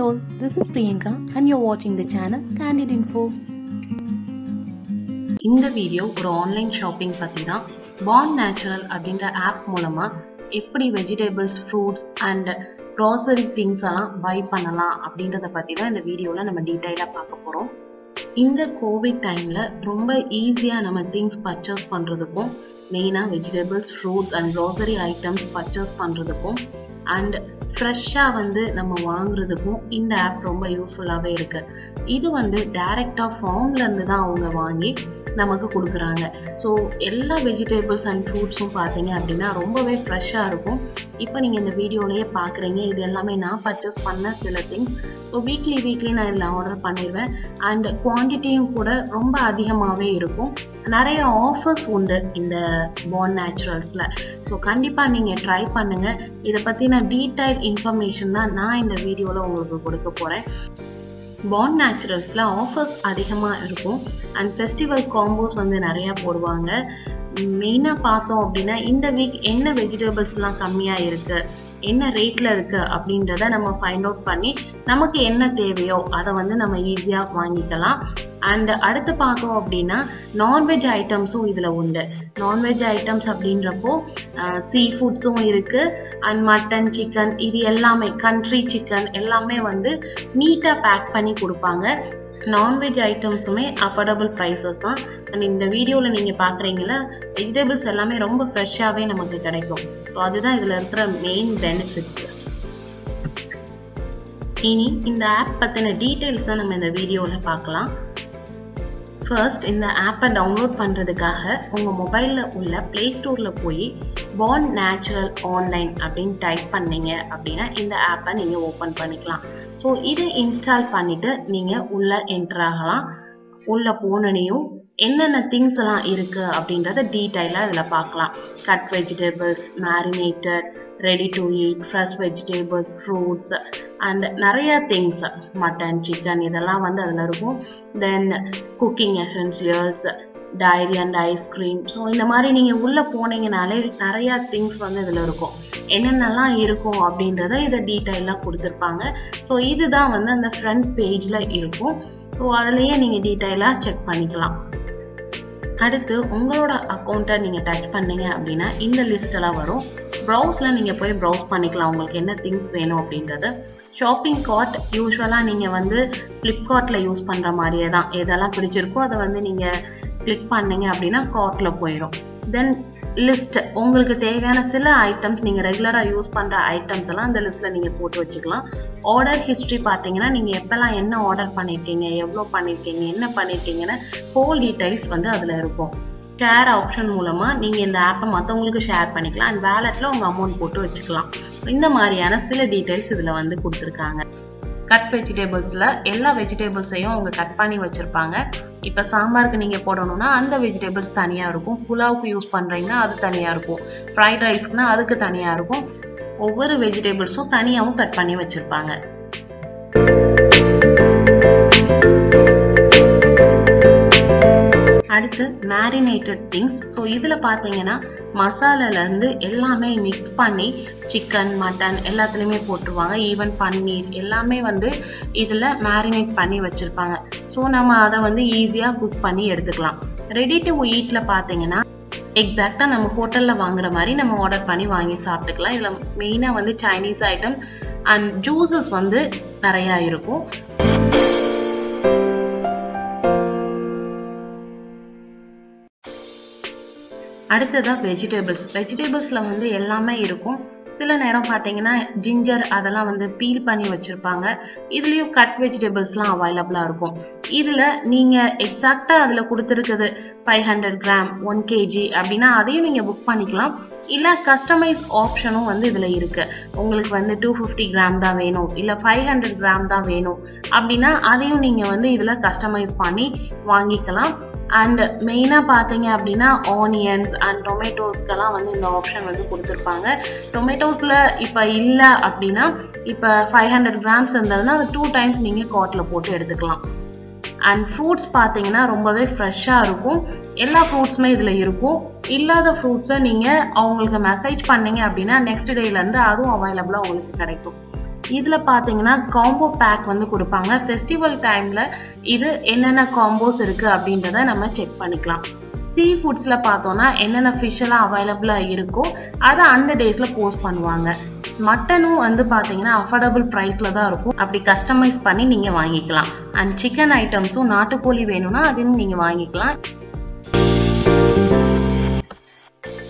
all, this is Priyanka and you're watching the channel Candid Info. இந்த video ஒரு online shopping பத்தி தான். Born Natural அப்படிங்கற app மூலமா எப்படி vegetables, fruits and grocery things எல்லாம் பை பண்ணலாம் அப்படிங்கறத பத்தி தான் இந்த வீடியோல நம்ம டீடைலா பார்க்க போறோம். இந்த கோவிட் டைம்ல ரொம்ப ஈஸியா நம்ம திங்ஸ் பர்ச்சேஸ் பண்றதுக்கும், மெயினா vegetables, fruits and grocery items purchase பண்றதுக்கும் அண்ட் ஃப்ரெஷ்ஷா நம்ம வாங்குறதுக்கும் இந்த ஆப் ரொம்ப யூஸ்ஃபுல்லாவே இருக்கு. இது டைரக்டா ஃபார்ம்ல இருந்து தான் அவங்க வாங்கி நமக்கு கொடுக்குறாங்க. ஸோ எல்லா வெஜிடபிள்ஸ் அண்ட் ஃப்ரூட்ஸும் பார்த்தீங்க அப்படின்னா ரொம்பவே ஃப்ரெஷ்ஷாக இருக்கும். இப்போ நீங்கள் இந்த வீடியோலேயே பார்க்குறீங்க, இது எல்லாமே நான் பர்ச்சேஸ் பண்ண சில திங்ஸ். ஸோ வீக்லி நான் இதில் ஆர்டர் பண்ணிடுவேன். அண்ட் குவான்டிட்டியும் கூட ரொம்ப அதிகமாகவே இருக்கும். நிறைய ஆஃபர்ஸ் உண்டு இந்த Born Naturalsல. ஸோ கண்டிப்பாக நீங்கள் ட்ரை பண்ணுங்கள். இதை பற்றின டீடைல் இன்ஃபர்மேஷன் தான் நான் இந்த வீடியோவில் உங்களுக்கு கொடுக்க போகிறேன். Born Naturalsல ஆஃபர்ஸ் அதிகமாக இருக்கும் அண்ட் ஃபெஸ்டிவல் காம்போஸ் நிறையா போடுவாங்க. மெயினாக பார்த்தோம் அப்படின்னா இந்த வீக் என்ன வெஜிடபிள்ஸ்லாம் கம்மியாக இருக்குது, என்ன ரேட்டில் இருக்குது அப்படின்றத நம்ம ஃபைண்ட் அவுட் பண்ணி நமக்கு என்ன தேவையோ அதை நம்ம ஈஸியாக வாங்கிக்கலாம். அண்ட் அடுத்து பார்த்தோம் அப்படின்னா நான்வெஜ் ஐட்டம்ஸும் இதில் உண்டு. நான்வெஜ் ஐட்டம்ஸ் அப்படின்றப்போ சீ ஃபுட்ஸும் இருக்குது அண்ட் மட்டன், சிக்கன், இது எல்லாமே கண்ட்ரி சிக்கன் எல்லாமே நீட்டாக பேக் பண்ணி கொடுப்பாங்க. நான்வெஜ் ஐட்டம்ஸுமே அஃபோர்டபுள் ப்ரைஸஸ் தான். அண்ட் இந்த வீடியோவில் நீங்கள் பார்க்குறீங்களா, வெஜிடபிள்ஸ் எல்லாமே ரொம்ப ஃப்ரெஷ்ஷாகவே நமக்கு கிடைக்கும். ஸோ அதுதான் இதில் இருக்கிற மெயின் பெனிஃபிட்ஸ். இனி இந்த ஆப் பற்றின டீட்டெயில்ஸை நம்ம இந்த வீடியோவில் பார்க்கலாம். ஃபர்ஸ்ட், இந்த ஆப்பை டவுன்லோட் பண்ணுறதுக்காக உங்கள் மொபைலில் உள்ள ப்ளே ஸ்டோரில் போய் Born Natural Online அப்படின்னு டைப் பண்ணீங்க அப்படின்னா இந்த ஆப்பை நீங்கள் ஓப்பன் பண்ணிக்கலாம். ஸோ இதை இன்ஸ்டால் பண்ணிவிட்டு நீங்கள் உள்ளே என்டர் ஆகலாம். உள்ளே போனனையும் என்னென்ன திங்ஸ் எல்லாம் இருக்குது அப்படின்றத டீட்டெயிலாக இதில் பார்க்கலாம். Cut vegetables, marinated, ready to eat, fresh vegetables, fruits and நிறையா திங்ஸ், மட்டன், சிக்கன் இதெல்லாம் அதில் இருக்கும். Then cooking essentials, dairy and ice cream. So இந்த மாதிரி நீங்கள் உள்ளே போனீங்கனாலே நிறையா திங்ஸ் இதில் இருக்கும். என்னென்னலாம் இருக்கும் அப்படின்றத இதை டீட்டெயிலாக கொடுத்துருப்பாங்க. ஸோ இதுதான் அந்த ஃப்ரண்ட் பேஜில் இருக்கும். ஸோ அதுலேயே நீங்கள் டீட்டெயிலாக செக் பண்ணிக்கலாம். அடுத்து உங்களோட அக்கௌண்ட்டை நீங்கள் டச் பண்ணீங்க அப்படின்னா இந்த லிஸ்டெல்லாம் வரும். ப்ரௌஸில் நீங்கள் போய் ப்ரௌஸ் பண்ணிக்கலாம் உங்களுக்கு என்ன திங்ஸ் வேணும் அப்படின்றது. ஷாப்பிங் கார்ட் யூஸ்வலாக நீங்கள் ஃப்ளிப்கார்ட்டில் யூஸ் பண்ணுற மாதிரியே தான். எதெல்லாம் பிடிச்சிருக்கோ அதை நீங்கள் கிளிக் பண்ணீங்க அப்படின்னா கார்ட்டில் போயிடும். தென் லிஸ்ட், உங்களுக்கு தேவையான சில ஐட்டம்ஸ், நீங்கள் ரெகுலராக யூஸ் பண்ணுற ஐட்டம்ஸ் எல்லாம் அந்த லிஸ்ட்டில் நீங்கள் போட்டு வச்சுக்கலாம். ஆர்டர் ஹிஸ்ட்ரி பார்த்தீங்கன்னா நீங்கள் எப்போல்லாம் என்ன ஆர்டர் பண்ணியிருக்கீங்க, எவ்வளோ பண்ணியிருக்கீங்க, என்ன பண்ணியிருக்கீங்கன்னு ஹோல் டீடைல்ஸ் அதில் இருக்கும். ஷேர் ஆப்ஷன் மூலமாக நீங்கள் இந்த ஆப்பை மற்றவங்களுக்கு ஷேர் பண்ணிக்கலாம். அண்ட் வேலெட்டில் உங்கள் அமௌண்ட் போட்டு வச்சுக்கலாம். இந்த மாதிரியான சில டீடைல்ஸ் இதில் கொடுத்துருக்காங்க. கட் வெஜிடபிள்ஸில் எல்லா வெஜிடபிள்ஸையும் அவங்க கட் பண்ணி வச்சுருப்பாங்க. இப்போ சாம்பாருக்கு நீங்கள் போடணும்னா அந்த வெஜிடபிள்ஸ் தனியாக இருக்கும். புலாவுக்கு யூஸ் பண்ணுறீங்கன்னா அது தனியாக இருக்கும். ஃப்ரைட் ரைஸ்க்குனா அதுக்கு தனியாக இருக்கும். ஒவ்வொரு வெஜிடபிள்ஸும் தனியாகவும் கட் பண்ணி வச்சுருப்பாங்க. அடுத்து மேரினேட்டட் திங்ஸ். ஸோ இதில் பார்த்தீங்கன்னா மசாலாலேருந்து எல்லாமே மிக்ஸ் பண்ணி சிக்கன், மட்டன் எல்லாத்துலேயுமே போட்டுருவாங்க. ஈவன் பன்னீர் எல்லாமே இதில் மேரினேட் பண்ணி வச்சுருப்பாங்க. ஸோ நம்ம அதை ஈஸியாக குக் பண்ணி எடுத்துக்கலாம். ரெடி டு ஈட்டில் பார்த்தீங்கன்னா எக்ஸாக்டாக நம்ம ஹோட்டலில் வாங்குற மாதிரி நம்ம ஆர்டர் பண்ணி வாங்கி சாப்பிட்டுக்கலாம். இதில் மெயினாக சைனீஸ் ஐட்டம் அண்ட் ஜூஸஸ் நிறையா இருக்கும். அடுத்ததான் வெஜிடபிள்ஸில் எல்லாமே இருக்கும். சில நேரம் பார்த்தீங்கன்னா ஜிஞ்சர் அதெல்லாம் பீல் பண்ணி வச்சுருப்பாங்க. இதுலேயும் கட் வெஜிடபிள்ஸ்லாம் அவைலபிளாக இருக்கும். இதில் நீங்கள் எக்ஸாக்டாக அதில் கொடுத்துருக்குது 500 கிராம் 1 kg அப்படின்னா அதையும் நீங்கள் புக் பண்ணிக்கலாம். இல்லை கஸ்டமைஸ் ஆப்ஷனும் இதில் இருக்குது. உங்களுக்கு 250 கிராம் தான் வேணும், இல்லை 500 கிராம் தான் வேணும் அப்படின்னா அதையும் நீங்கள் இதில் கஸ்டமைஸ் பண்ணி வாங்கிக்கலாம். அண்ட் மெயினாக பார்த்தீங்க அப்படின்னா ஆனியன்ஸ் அண்ட் டொமேட்டோஸ்க்கெல்லாம் இந்த ஆப்ஷன் கொடுத்துருப்பாங்க. டொமேட்டோஸில் இப்போ இல்லை அப்படின்னா இப்போ 500 கிராம்ஸ் இருந்ததுன்னா அது 2 டைம்ஸ் நீங்கள் கார்ட்டில் போட்டு எடுத்துக்கலாம். அண்ட் ஃப்ரூட்ஸ் பார்த்தீங்கன்னா ரொம்பவே ஃப்ரெஷ்ஷாக இருக்கும். எல்லா ஃப்ரூட்ஸுமே இதில் இருக்கும். இல்லாத ஃப்ரூட்ஸை நீங்கள் அவங்களுக்கு மெசேஜ் பண்ணீங்க அப்படின்னா நெக்ஸ்ட் டேலேருந்து அதுவும் அவைலபிளாக உங்களுக்கு கிடைக்கும். இதுல பாத்தீங்கன்னா காம்போ பேக் வந்து கொடுப்பாங்க. ஃபெஸ்டிவல் டைம்ல இது என்னென்ன காம்போஸ் இருக்கு அப்படின்றத நம்ம செக் பண்ணிக்கலாம். சீ ஃபுட்ஸ்ல பார்த்தோம்னா என்னென்ன ஃபிஷ் எல்லாம் அவைலபிளா இருக்கோ அதை அந்த டேஸ்ல போஸ்ட் பண்ணுவாங்க. மட்டனும் வந்து பாத்தீங்கன்னா அஃபோர்டபுள் பிரைஸ்ல தான் இருக்கும். அப்படி கஸ்டமைஸ் பண்ணி நீங்க வாங்கிக்கலாம். அண்ட் சிக்கன் ஐட்டம்ஸும் நாட்டுக்கோழி வேணும்னா அதையும் நீங்க வாங்கிக்கலாம்.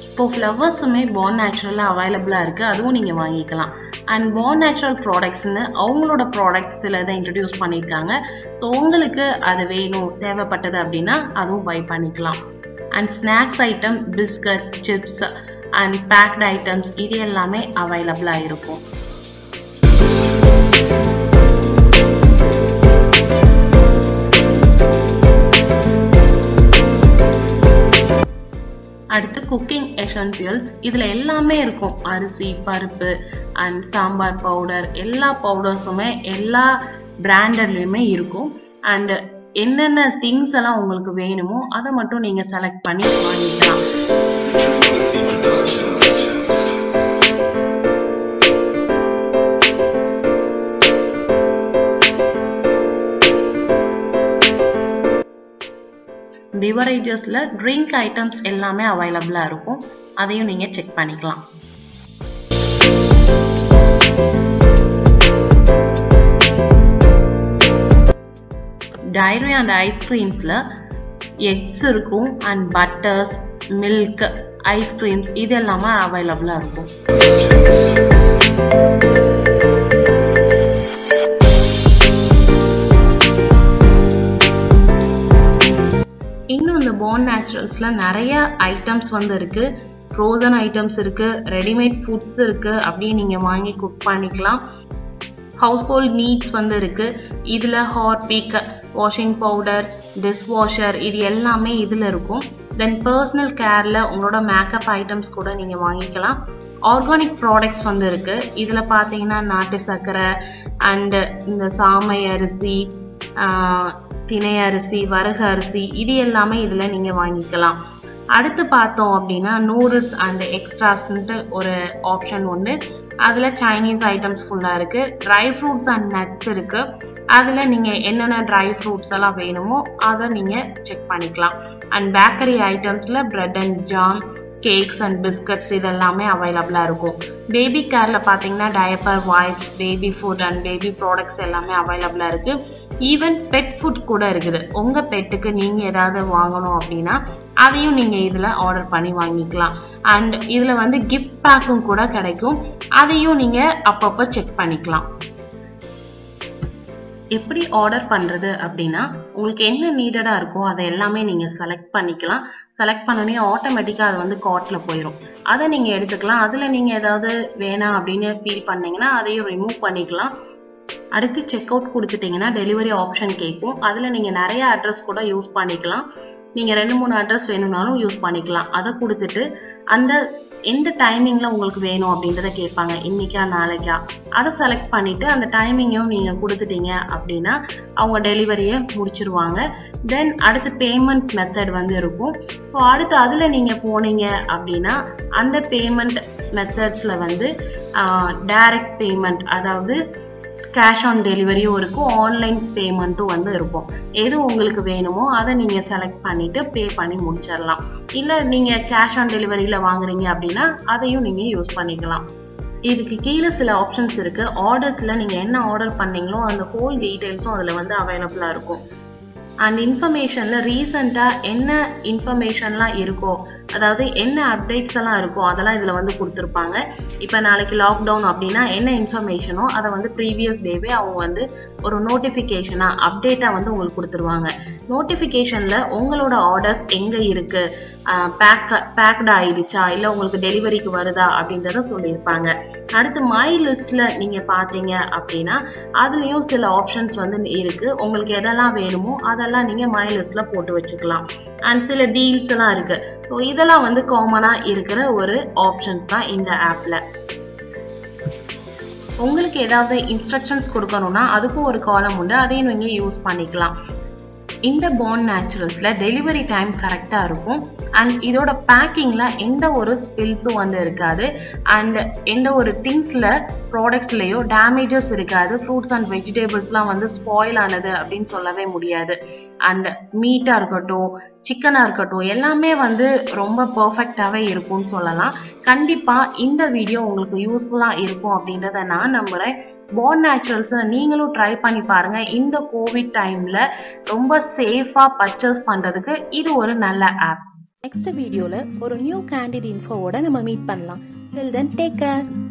இப்போ ஃப்ளவர்ஸுமே பார்ன் நேச்சுரலா அவைலபிளா இருக்கு, அதுவும் நீங்க வாங்கிக்கலாம். அண்ட் பார்ன் நேச்சுரல் ப்ராடக்ட்ஸ்னு அவங்களோட ப்ராடக்ட்ஸ் சில இதை இன்ட்ரடியூஸ் பண்ணியிருக்காங்க. ஸோ உங்களுக்கு அது வேணும் தேவைப்பட்டது அப்படின்னா அதுவும் பை பண்ணிக்கலாம். And snacks item, biscuit, chips and packed items இது எல்லாமே அவைலபிளா இருக்கும். அடுத்து குக்கிங் எசென்சியல்ஸ். இதுல எல்லாமே இருக்கும். அரிசி, பருப்பு அண்ட் சாம்பார் பவுடர், எல்லா பவுடர்ஸுமே எல்லா பிராண்டட்லயுமே இருக்கும். அண்ட் என்னென்ன திங்ஸ் எல்லாம் உங்களுக்கு வேணுமோ அதை மட்டும் நீங்க செலக்ட் பண்ணி வாங்கிக்கலாம். பெவரேஜஸ்ல ட்ரிங்க் ஐட்டம்ஸ் எல்லாமே அவைலபிளா இருக்கும், அதையும் நீங்க செக் பண்ணிக்கலாம். டைரி அண்ட் ஐஸ்கிரீம்ஸ்ல எக்ஸ் இருக்கும் அண்ட் பட்டர்ஸ், மில்க், ஐஸ்கிரீம்ஸ் இது எல்லாமே அவைலபிளா இருக்கும். இன்னும் இந்த பார்ன் நேச்சுரல்ஸ்ல நிறைய ஐட்டம்ஸ் வந்து இருக்கு. ஃப்ரோசன் ஐட்டம்ஸ் இருக்கு, ரெடிமேட் ஃபுட்ஸ் இருக்கு, அப்படியே நீங்க வாங்கி குக் பண்ணிக்கலாம். ஹவுஸ் ஹோல்ட் நீட்ஸ் வந்து இருக்கு. இதுல Harpic, washing powder, dish washer இது எல்லாமே இதுல இருக்கும். தென் பர்சனல் கேர்ல உங்களோட மேக்கப் ஐட்டம்ஸ் கூட நீங்க வாங்கிக்கலாம். ஆர்கானிக் ப்ராடக்ட்ஸ் வந்து இருக்கு. இதுல பாத்தீங்கன்னா நாட்டு சர்க்கரை அண்ட் இந்த சாமை அரிசி, திணை அரிசி, வரகு அரிசி இது எல்லாமே இதுல நீங்க வாங்கிக்கலாம். அடுத்து பார்த்தோம் அப்படின்னா நூடுல்ஸ் அண்ட் எக்ஸ்ட்ராஸ்ன்ட்டு ஒரு ஆப்ஷன் ஒன்று. அதுல சைனீஸ் ஐட்டம்ஸ் ஃபுல்லா இருக்கு. ட்ரை ஃப்ரூட்ஸ் அண்ட் நட்ஸ் இருக்கு. அதுல நீங்க என்னென்ன ட்ரை ஃப்ரூட்ஸ் எல்லாம் வேணுமோ அதை நீங்க செக் பண்ணிக்கலாம். அண்ட் பேக்கரி ஐட்டம்ஸ்ல bread and jam, cakes and biscuits இதெல்லாமே அவைலபிளா இருக்கும். பேபி கேர்ல பாத்தீங்கன்னா diaper, wipes, baby food and baby products எல்லாமே அவைலபிளா இருக்கு. ஈவன் பெட் ஃபுட் கூட இருக்குது. உங்க பெட்டுக்கு நீங்க ஏதாவது வாங்கணும் அப்படின்னா அதையும் நீங்க இதுல ஆர்டர் பண்ணி வாங்கிக்கலாம். அண்ட் இதுல வந்து கிஃப்ட் பேக்கும் கூட கிடைக்கும், அதையும் நீங்க அப்பப்போ செக் பண்ணிக்கலாம். எப்படி ஆர்டர் பண்றது அப்படின்னா உங்களுக்கு என்ன நீடடா இருக்கோ அதை எல்லாமே நீங்க செலக்ட் பண்ணிக்கலாம். செலக்ட் பண்ணோடனே ஆட்டோமேட்டிக்கா அது வந்து கார்ட்ல போயிடும். அதை நீங்க எடுத்துக்கலாம். அதுல நீங்க ஏதாவது வேணாம் அப்படின்னு ஃபீல் பண்ணீங்கன்னா அதையும் ரிமூவ் பண்ணிக்கலாம். அடுத்து செக் அவுட் கொடுத்துட்டீங்கன்னா டெலிவரி ஆப்ஷன் கேட்கும். அதுல நீங்க நிறைய அட்ரஸ் கூட யூஸ் பண்ணிக்கலாம். நீங்க 2-3 அட்ரஸ் வேணும்னாலும் யூஸ் பண்ணிக்கலாம். அதை கொடுத்துட்டு அந்த எந்த டைமிங்ல உங்களுக்கு வேணும் அப்படின்றத கேட்பாங்க, இன்னைக்கா நாளைக்கா. அதை செலக்ட் பண்ணிட்டு அந்த டைமிங்கையும் நீங்க கொடுத்துட்டீங்க அப்படின்னா அவங்க டெலிவரியை முடிச்சிருவாங்க. தென் அடுத்து பேமெண்ட் மெத்தட் வந்து இருக்கும். ஸோ அடுத்து அதுல நீங்க போனீங்க அப்படின்னா அந்த பேமெண்ட் மெத்தட்ஸ்ல வந்து டைரக்ட் பேமெண்ட், அதாவது கேஷ் ஆன் டெலிவரியும் இருக்கும், ஆன்லைன் பேமெண்ட்டும் வந்து இருக்கும். எது உங்களுக்கு வேணுமோ அதை நீங்க செலக்ட் பண்ணிட்டு பே பண்ணி முடிச்சிடலாம். இல்ல நீங்க கேஷ் ஆன் டெலிவரியில வாங்குறீங்க அப்படின்னா அதையும் நீங்க யூஸ் பண்ணிக்கலாம். இதுக்கு கீழே சில ஆப்ஷன்ஸ் இருக்கு. ஆர்டர்ஸ்ல நீங்க என்ன ஆர்டர் பண்ணீங்களோ அந்த ஹோல் டீடைல்ஸும் அதுல வந்து அவைலபிளா இருக்கும். அண்ட் இன்ஃபர்மேஷன்ல ரீசெண்டா என்ன இன்ஃபர்மேஷன்லாம் இருக்கோ, அதாவது என்ன அப்டேட்ஸ் எல்லாம் இருக்கோ அதெல்லாம் இதுல வந்து கொடுத்துருப்பாங்க. இப்போ நாளைக்கு லாக்டவுன் அப்படின்னா என்ன இன்ஃபர்மேஷனோ அதை வந்து ப்ரீவியஸ் டேவே அவங்க வந்து ஒரு நோட்டிஃபிகேஷனா அப்டேட்டா வந்து உங்களுக்கு கொடுத்துருவாங்க. நோட்டிஃபிகேஷன்ல உங்களோட ஆர்டர்ஸ் எங்க இருக்கு, பேக்ட் ஆயிடுச்சா இல்ல உங்களுக்கு டெலிவரிக்கு வருதா அப்படின்றத சொல்லியிருப்பாங்க. அடுத்து மை லிஸ்ட்ல நீங்க பாத்தீங்க அப்படின்னா அதுலயும் சில ஆப்ஷன்ஸ் வந்து இருக்கு. உங்களுக்கு எதெல்லாம் வேணுமோ அதெல்லாம் நீங்க மை லிஸ்ட்ல போட்டு வச்சுக்கலாம். அண்ட் சில டீல்ஸ் எல்லாம் இருக்கு. ஸோ இதெல்லாம் வந்து காமனா இருக்கிற ஒரு ஆப்ஷன்ஸ் தான் இந்த ஆப்ல. உங்களுக்கு ஏதாவது இன்ஸ்ட்ரக்ஷன்ஸ் கொடுக்கணும்னா அதுக்கும் ஒரு காலம் உண்டு, அதையும் நீங்க யூஸ் பண்ணிக்கலாம். இந்த பாண்ட் நேச்சுரல்ஸ்ல டெலிவரி டைம் கரெக்டா இருக்கும் அண்ட் இதோட பேக்கிங்ல எந்த ஒரு ஸ்பில்ஸும் வந்து இருக்காது அண்ட் எந்த ஒரு திங்ஸ்ல ப்ராடக்ட்ஸ்லயோ டேமேஜஸ் இருக்காது. ஃப்ரூட்ஸ் அண்ட் வெஜிடபிள்ஸ்லாம் வந்து ஸ்பாயில் ஆனது அப்படின்னு சொல்லவே முடியாது. அண்ட் மீட்டா இருக்கட்டும் சிக்கனா இருக்கட்டும் எல்லாமே வந்து ரொம்ப பர்ஃபெக்டாவே இருக்கும்னு சொல்லலாம். கண்டிப்பா இந்த வீடியோ உங்களுக்கு யூஸ்ஃபுல்லா இருக்கும் அப்படின்றத நான் நம்புறேன். பாண்ட் நேச்சுரல்ஸ் நீங்களும் ட்ரை பண்ணி பாருங்க. இந்த கோவிட் டைம்ல ரொம்ப சேஃபா பர்ச்சேஸ் பண்றதுக்கு இது ஒரு நல்ல ஆப். நெக்ஸ்ட் வீடியோல ஒரு நியூ கேண்டிட் இன்ஃபோவோட நம்ம மீட் பண்ணலாம். Till then, take care.